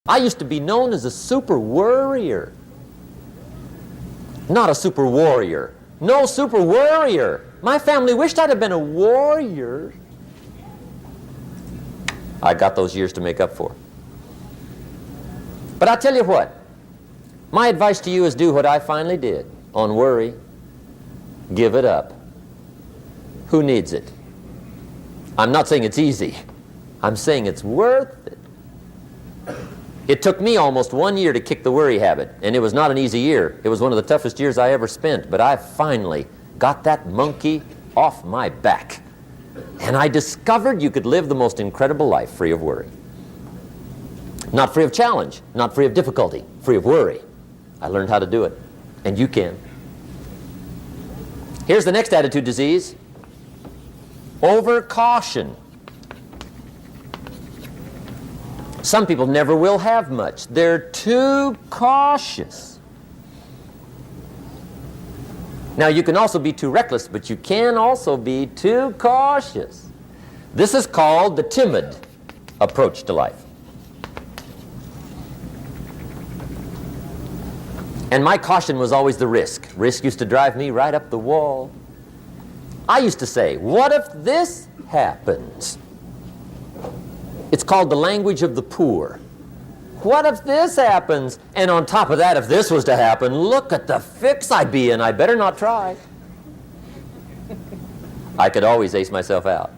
I used to be known as a super worrier. Not a super warrior. No, super worrier. My family wished I'd have been a warrior. I got those years to make up for. But I'll tell you what. My advice to you is do what I finally did on worry. Give it up. Who needs it? I'm not saying it's easy. I'm saying it's worth it. It took me almost 1 year to kick the worry habit, and it was not an easy year. It was one of the toughest years I ever spent, but I finally got that monkey off my back. And I discovered you could live the most incredible life free of worry. Not free of challenge, not free of difficulty, free of worry. I learned how to do it, and you can. Here's the next attitude disease. Over-caution. Some people never will have much. They're too cautious. Now, you can also be too reckless, but you can also be too cautious. This is called the timid approach to life. And my caution was always the risk. Risk used to drive me right up the wall. I used to say, what if this happens? It's called the language of the poor. What if this happens? And on top of that, if this was to happen, look at the fix I'd be in. I better not try. I could always ace myself out.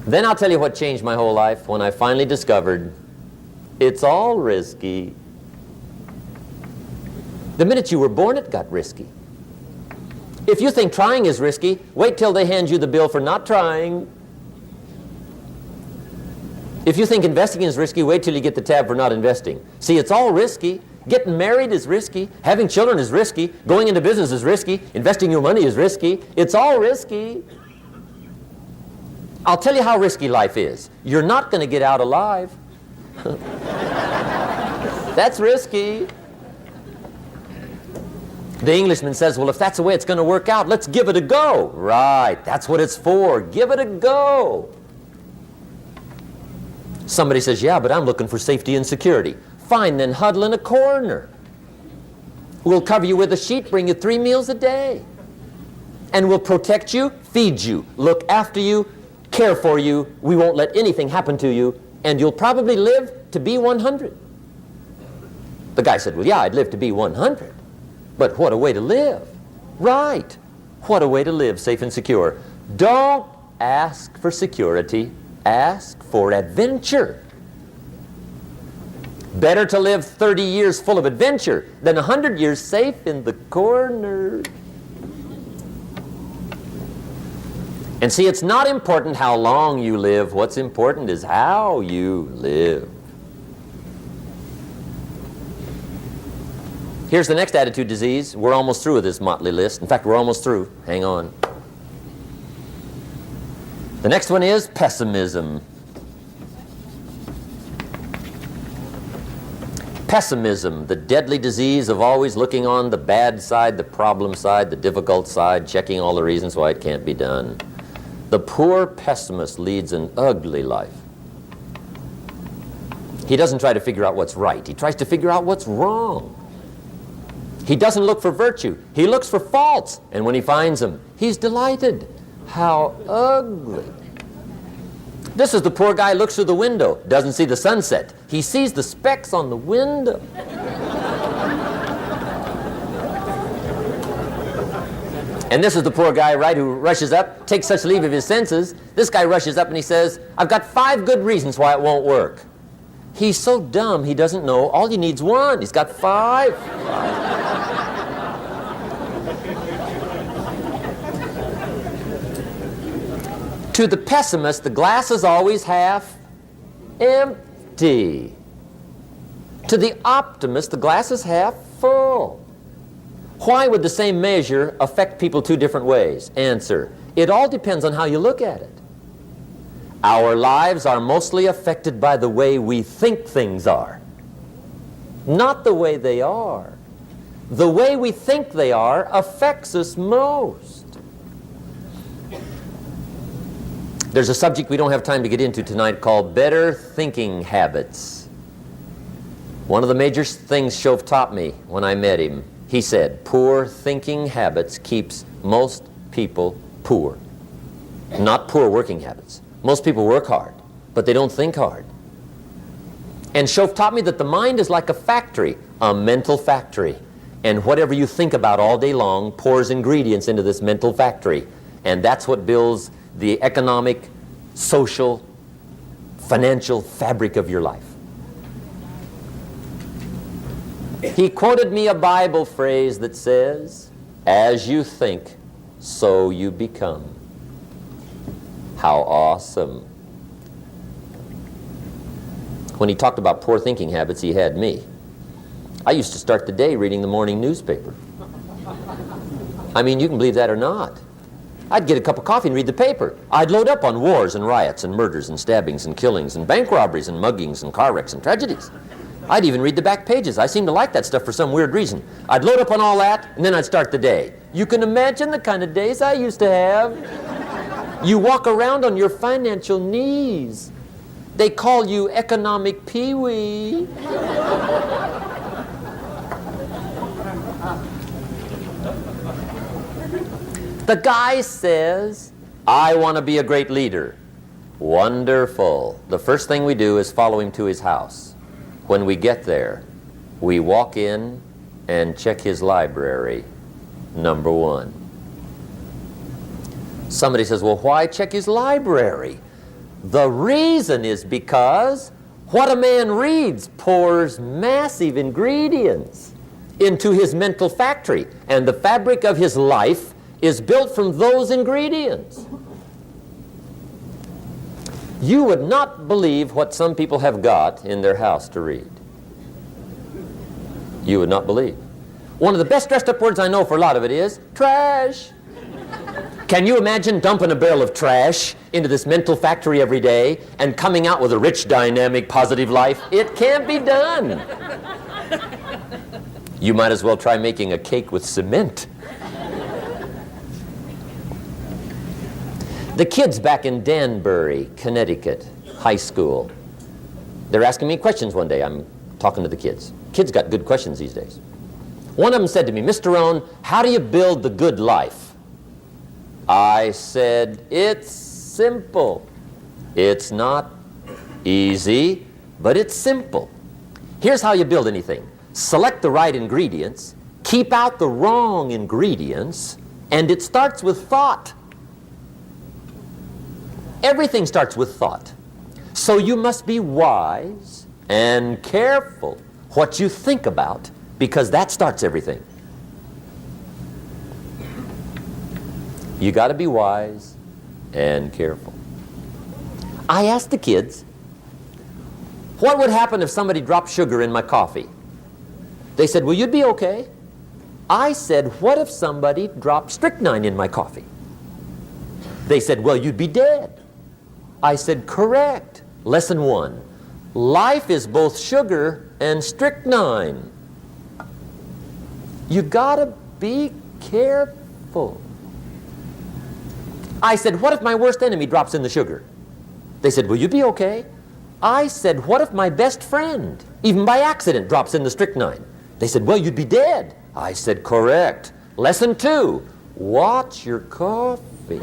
Then I'll tell you what changed my whole life when I finally discovered it's all risky. The minute you were born, it got risky. If you think trying is risky, wait till they hand you the bill for not trying. If you think investing is risky, wait till you get the tab for not investing. See, it's all risky. Getting married is risky. Having children is risky. Going into business is risky. Investing your money is risky. It's all risky. I'll tell you how risky life is. You're not going to get out alive. That's risky. The Englishman says, well, if that's the way it's going to work out, let's give it a go. Right, that's what it's for. Give it a go. Somebody says, yeah, but I'm looking for safety and security. Fine, then huddle in a corner. We'll cover you with a sheet, bring you 3 meals a day. And we'll protect you, feed you, look after you, care for you. We won't let anything happen to you, and you'll probably live to be 100. The guy said, well, yeah, I'd live to be 100. But what a way to live. Right. What a way to live, safe and secure. Don't ask for security. Ask for adventure. Better to live 30 years full of adventure than 100 years safe in the corner. And see, it's not important how long you live. What's important is how you live. Here's the next attitude disease. We're almost through with this motley list. In fact, we're almost through. Hang on. The next one is pessimism. Pessimism, the deadly disease of always looking on the bad side, the problem side, the difficult side, checking all the reasons why it can't be done. The poor pessimist leads an ugly life. He doesn't try to figure out what's right. He tries to figure out what's wrong. He doesn't look for virtue. He looks for faults. And when he finds them, he's delighted. How ugly. This is the poor guy who looks through the window, doesn't see the sunset. He sees the specks on the window. And this is the poor guy, right, who rushes up, takes such leave of his senses. This guy rushes up and he says, I've got 5 good reasons why it won't work. He's so dumb he doesn't know all you need's 1. He's got 5. To the pessimist, the glass is always half empty. To the optimist, the glass is half full. Why would the same measure affect people 2 different ways? Answer, it all depends on how you look at it. Our lives are mostly affected by the way we think things are, not the way they are. The way we think they are affects us most. There's a subject we don't have time to get into tonight called better thinking habits. One of the major things Shoaff taught me when I met him, he said, poor thinking habits keeps most people poor. Not poor working habits. Most people work hard, but they don't think hard. And Shoaff taught me that the mind is like a factory, a mental factory. And whatever you think about all day long pours ingredients into this mental factory. And that's what builds the economic, social, financial fabric of your life. He quoted me a Bible phrase that says, as you think, so you become. How awesome. When he talked about poor thinking habits, he had me. I used to start the day reading the morning newspaper. I mean, you can believe that or not. I'd get a cup of coffee and read the paper. I'd load up on wars and riots and murders and stabbings and killings and bank robberies and muggings and car wrecks and tragedies. I'd even read the back pages. I seem to like that stuff for some weird reason. I'd load up on all that, and then I'd start the day. You can imagine the kind of days I used to have. You walk around on your financial knees. They call you economic peewee. The guy says, I want to be a great leader. Wonderful. The first thing we do is follow him to his house. When we get there, we walk in and check his library, number one. Somebody says, well, why check his library? The reason is because what a man reads pours massive ingredients into his mental factory, and the fabric of his life is built from those ingredients. You would not believe what some people have got in their house to read. You would not believe. One of the best dressed up words I know for a lot of it is trash. Can you imagine dumping a barrel of trash into this mental factory every day and coming out with a rich, dynamic, positive life? It can't be done. You might as well try making a cake with cement. The kids back in Danbury, Connecticut, high school, they're asking me questions one day. I'm talking to the kids. Kids got good questions these days. One of them said to me, Mr. Rohn, how do you build the good life? I said, it's simple. It's not easy, but it's simple. Here's how you build anything. Select the right ingredients, keep out the wrong ingredients, and it starts with thought. Everything starts with thought. So you must be wise and careful what you think about, because that starts everything. You got to be wise and careful. I asked the kids, what would happen if somebody dropped sugar in my coffee? They said, well, you'd be okay. I said, what if somebody dropped strychnine in my coffee? They said, well, you'd be dead. I said, correct. Lesson one, life is both sugar and strychnine. You gotta be careful. I said, what if my worst enemy drops in the sugar? They said, will you be okay? I said, what if my best friend, even by accident, drops in the strychnine? They said, well, you'd be dead. I said, correct. Lesson two, watch your coffee.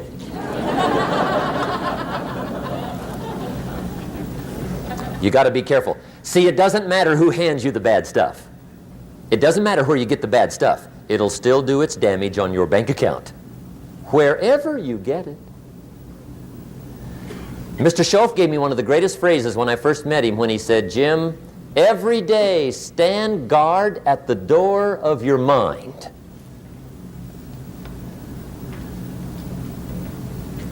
You got to be careful. See, it doesn't matter who hands you the bad stuff. It doesn't matter where you get the bad stuff. It'll still do its damage on your bank account, wherever you get it. Mr. Shoaff gave me one of the greatest phrases when I first met him when he said, Jim, every day stand guard at the door of your mind.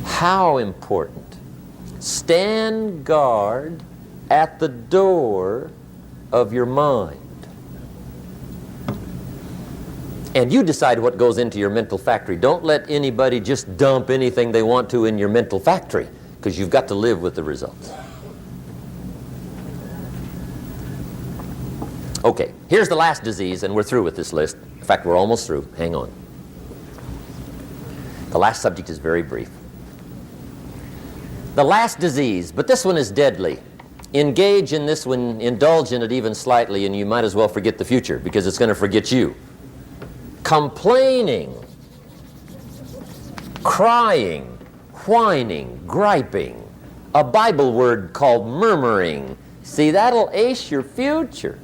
How important. Stand guard at the door of your mind. And you decide what goes into your mental factory. Don't let anybody just dump anything they want to in your mental factory, because you've got to live with the results. Okay, here's the last disease, and we're through with this list. In fact, we're almost through. Hang on. The last subject is very brief. The last disease, but this one is deadly. Engage in this one, indulge in it even slightly, and you might as well forget the future because it's going to forget you. Complaining, crying, whining, griping, a Bible word called murmuring. See, that'll ace your future.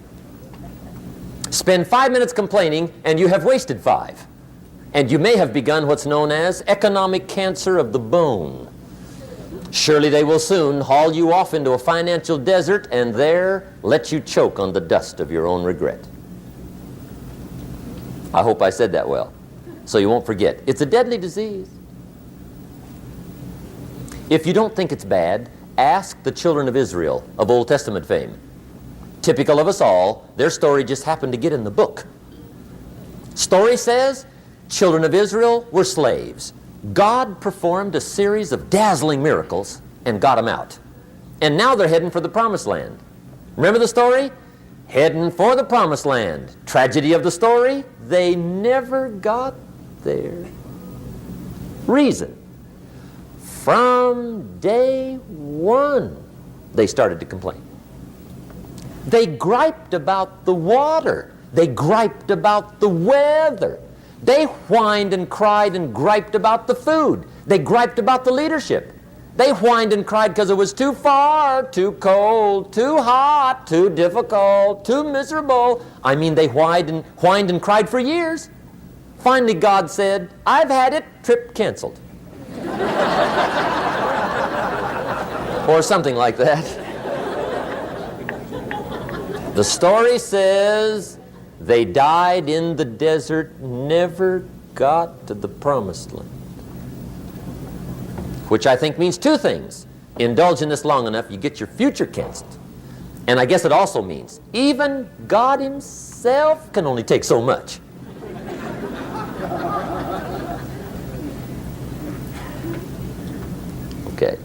Spend 5 minutes complaining and you have wasted 5. And you may have begun what's known as economic cancer of the bone. Surely they will soon haul you off into a financial desert and there let you choke on the dust of your own regret. I hope I said that well, so you won't forget. It's a deadly disease. If you don't think it's bad, ask the children of Israel of Old Testament fame. Typical of us all, their story just happened to get in the book. Story says, children of Israel were slaves. God performed a series of dazzling miracles and got them out. And now they're heading for the promised land. Remember the story? Heading for the promised land. Tragedy of the story, they never got there. Reason. From day one, they started to complain. They griped about the water. They griped about the weather. They whined and cried and griped about the food. They griped about the leadership. They whined and cried because it was too far, too cold, too hot, too difficult, too miserable. I mean, they whined and cried for years. Finally, God said, I've had it, trip canceled. Or something like that. The story says they died in the desert, never got to the promised land. Which I think means 2 things. Indulge in this long enough, you get your future canceled. And I guess it also means even God himself can only take so much. Okay.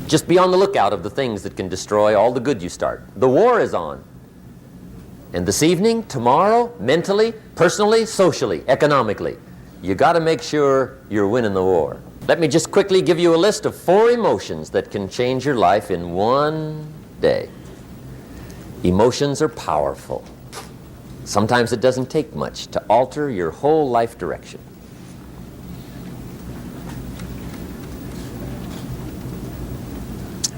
Just be on the lookout of the things that can destroy all the good you start. The war is on. And this evening, tomorrow, mentally, personally, socially, economically, you got to make sure you're winning the war. Let me just quickly give you a list of 4 emotions that can change your life in one day. Emotions are powerful. Sometimes it doesn't take much to alter your whole life direction.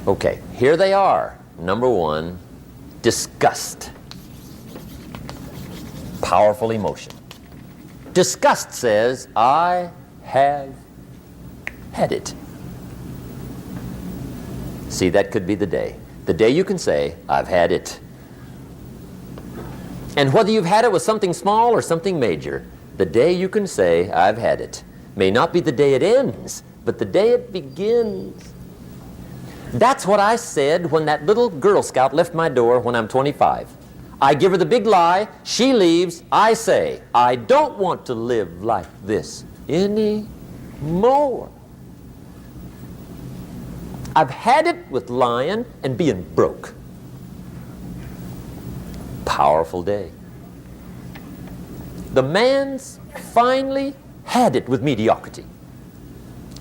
Okay, here they are. Number 1, disgust. Powerful emotion. Disgust says, I have had it. See, that could be the day. The day you can say, I've had it. And whether you've had it with something small or something major, the day you can say, I've had it, may not be the day it ends, but the day it begins. That's what I said when that little Girl Scout left my door when I'm 25. I give her the big lie, she leaves, I say, I don't want to live like this anymore. I've had it with lying and being broke. Powerful day. The man's finally had it with mediocrity.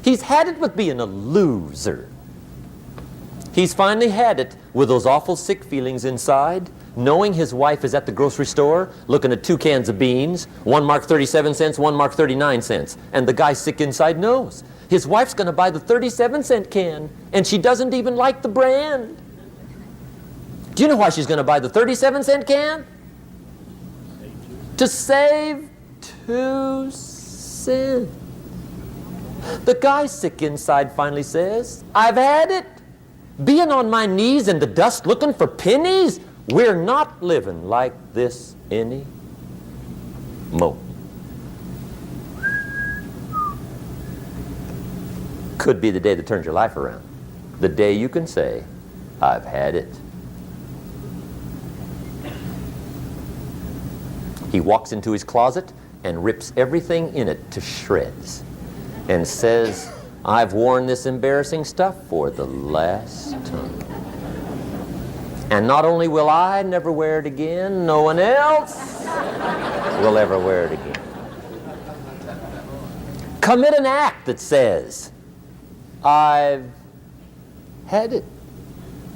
He's had it with being a loser. He's finally had it with those awful sick feelings inside, knowing his wife is at the grocery store looking at 2 cans of beans, one marked 37 cents, one marked 39 cents. And the guy sick inside knows his wife's going to buy the 37-cent can, and she doesn't even like the brand. Do you know why she's going to buy the 37-cent can? To save 2 cents. The guy sick inside finally says, I've had it. Being on my knees in the dust looking for pennies? We're not living like this anymore. Could be the day that turns your life around. The day you can say, I've had it. He walks into his closet and rips everything in it to shreds and says, I've worn this embarrassing stuff for the last time. And not only will I never wear it again, no one else will ever wear it again. Commit an act that says, I've had it.